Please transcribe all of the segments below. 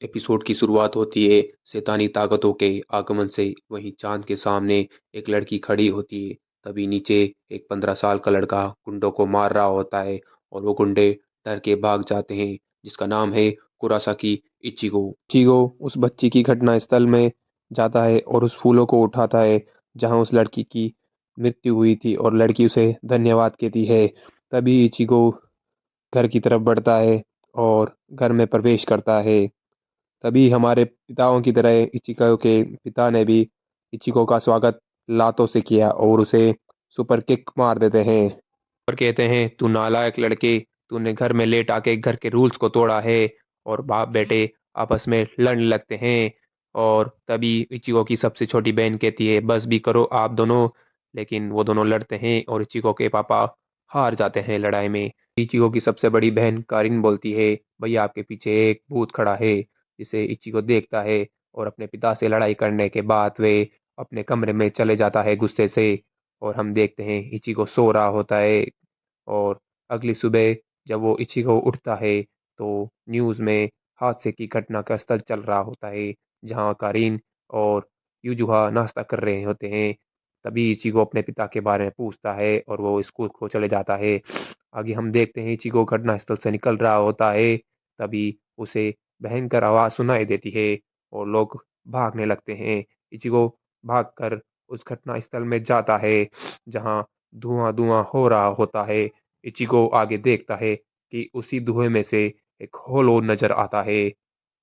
Episode की शुरुआत होती है शैतानी ताकतों के आगमन से। वहीं चांद के सामने एक लड़की खड़ी होती है। तभी नीचे एक 15 साल का लड़का गुंडों को मार रहा होता है और वो गुंडे डर के भाग जाते हैं, जिसका नाम है कुरासाकी इचिगो। इचिगो उस बच्ची की घटना स्थल में जाता है और उस फूलों को उठाता है जहां उस लड़की की मृत्यु हुई थी और लड़की उसे धन्यवाद कहती है। तभी इचिगो घर की तरफ बढ़ता है और घर में प्रवेश करता है। तभी हमारे पिताओं की तरह इचिको के पिता ने भी इचिको का स्वागत लातों से किया और उसे सुपर किक मार देते हैं और कहते हैं, तू नालायक लड़के, तूने घर में लेट आके घर के रूल्स को तोड़ा है। और बाप बेटे आपस में लड़ने लगते हैं। और तभी इचिको की सबसे छोटी बहन कहती है, बस भी करो आप दोनों। लेकिन वो दोनों लड़ते हैं और इचिको के पापा हार जाते हैं लड़ाई में। इचिको की सबसे बड़ी बहन कारिन बोलती है, भैया आपके पीछे एक भूत खड़ा है। जिसे इचिको देखता है और अपने पिता से लड़ाई करने के बाद वे अपने कमरे में चले जाता है गुस्से से। और हम देखते हैं इचिको सो रहा होता है। और अगली सुबह जब वो इचिको उठता है तो न्यूज़ में हादसे की घटना का स्थल चल रहा होता है, जहां कारीन और यूजुहा नाश्ता कर रहे होते हैं। तभी इचिको अपने पिता के बारे में पूछता है और वो स्कूल को चले जाता है। आगे हम देखते हैं इचिको घटनास्थल से निकल रहा होता है। तभी उसे भयंकर आवाज सुनाई देती है और लोग भागने लगते हैं। इचिको भागकर उस घटना स्थल में जाता है जहां धुआं धुआं हो रहा होता है। इचिको आगे देखता है कि उसी धुएं में से एक होलो नजर आता है।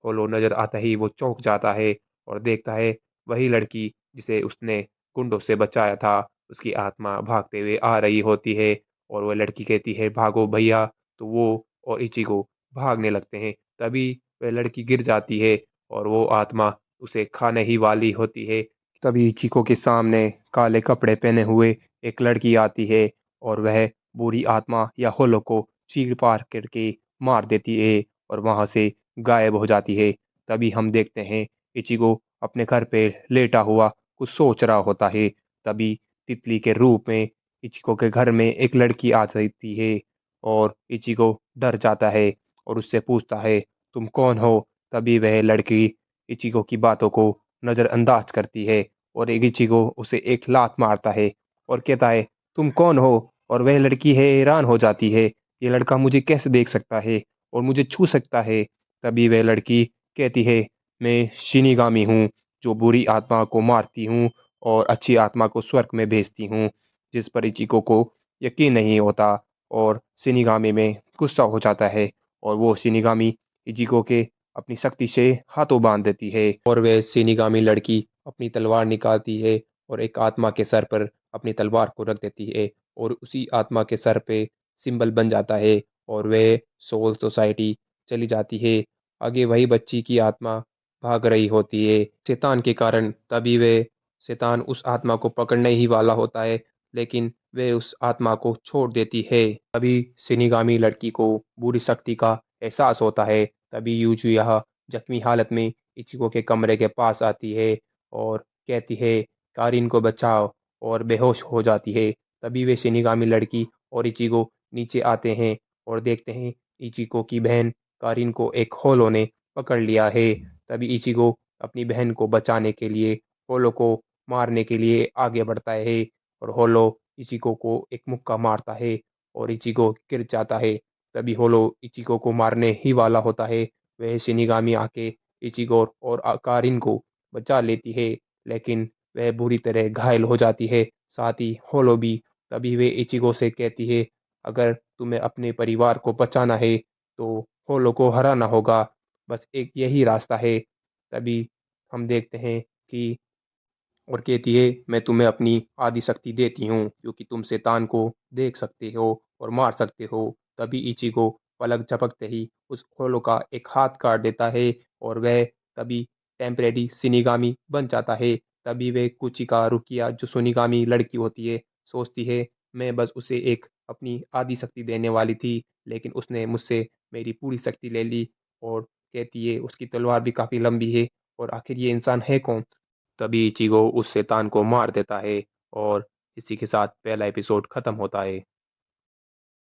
होलो नजर आता ही वो चौंक जाता है और देखता है वही लड़की जिसे उसने गुंडों से बचाया था, उसकी आत्मा भागते हुए आ रही होती है। और वह लड़की कहती है, भागो भैया। तो वो और इचिको भागने लगते हैं। तभी वह लड़की गिर जाती है और वो आत्मा उसे खाने ही वाली होती है। तभी इचिको के सामने काले कपड़े पहने हुए एक लड़की आती है और वह बुरी आत्मा या होलो को चीर फाड़ करके मार देती है और वहां से गायब हो जाती है। तभी हम देखते हैं इचिको अपने घर पे लेटा हुआ कुछ सोच रहा होता है। तभी तितली के रूप में इचिको के घर में एक लड़की आ जाती है और इचिको डर जाता है और उससे पूछता है, तुम कौन हो। तभी वह लड़की इचिको की बातों को नजरअंदाज करती है और इचिको उसे एक लात मारता है और कहता है, तुम कौन हो। और वह लड़की हैरान हो जाती है, ये लड़का मुझे कैसे देख सकता है और मुझे छू सकता है। तभी वह लड़की कहती है, मैं शिनिगामी हूँ, जो बुरी आत्मा को मारती हूँ और अच्छी आत्मा को स्वर्ग में भेजती हूँ। जिस पर इचिको को यकीन नहीं होता और शिनिगामी में गुस्सा हो जाता है और वो शिनिगामी इचिको के अपनी शक्ति से हाथों बांध देती है और वह शिनिगामी लड़की अपनी तलवार निकालती है और एक आत्मा के सर पर अपनी तलवार को रख देती है और उसी आत्मा के सर पे सिंबल बन जाता है और वह सोल सोसाइटी चली जाती है। आगे वही बच्ची की आत्मा भाग रही होती है शैतान के कारण। तभी वे शैतान उस आत्मा को पकड़ने ही वाला होता है, लेकिन वे उस आत्मा को छोड़ देती है। तभी सिनिगामी लड़की को बुरी शक्ति का एहसास होता है। तभी यूजू यह जख्मी हालत में इचिको के कमरे के पास आती है और कहती है, कारिन को बचाओ, और बेहोश हो जाती है। तभी वे शिनिगामी लड़की और इचिको नीचे आते हैं और देखते हैं इचिको की बहन कारिन को एक होलो ने पकड़ लिया है। तभी इचिको अपनी बहन को बचाने के लिए होलो को मारने के लिए आगे बढ़ता है और होलो इचिको को एक मुक्का मारता है और इचिको गिर जाता है। तभी होलो इचिको को मारने ही वाला होता है। वह शिनिगामी आके इचिको और कारिन को बचा लेती है, लेकिन वह बुरी तरह घायल हो जाती है, साथ ही होलो भी। तभी वे इचिको से कहती है, अगर तुम्हें अपने परिवार को बचाना है तो होलो को हराना होगा, बस एक यही रास्ता है। तभी हम देखते हैं कि और कहती है, मैं तुम्हें अपनी आदि शक्ति देती हूँ क्योंकि तुम शैतान को देख सकते हो और मार सकते हो। तभी इचिको पलक झपकते ही उस होलो का एक हाथ काट देता है और वह तभी टेम्परेरी शिनिगामी बन जाता है। तभी वे कुचिका रुकिया जो शिनिगामी लड़की होती है सोचती है, मैं बस उसे एक अपनी आदि शक्ति देने वाली थी, लेकिन उसने मुझसे मेरी पूरी शक्ति ले ली। और कहती है उसकी तलवार भी काफी लंबी है और आखिर ये इंसान है कौन। तभी इचिगो उस शैतान को मार देता है और इसी के साथ पहला एपिसोड खत्म होता है।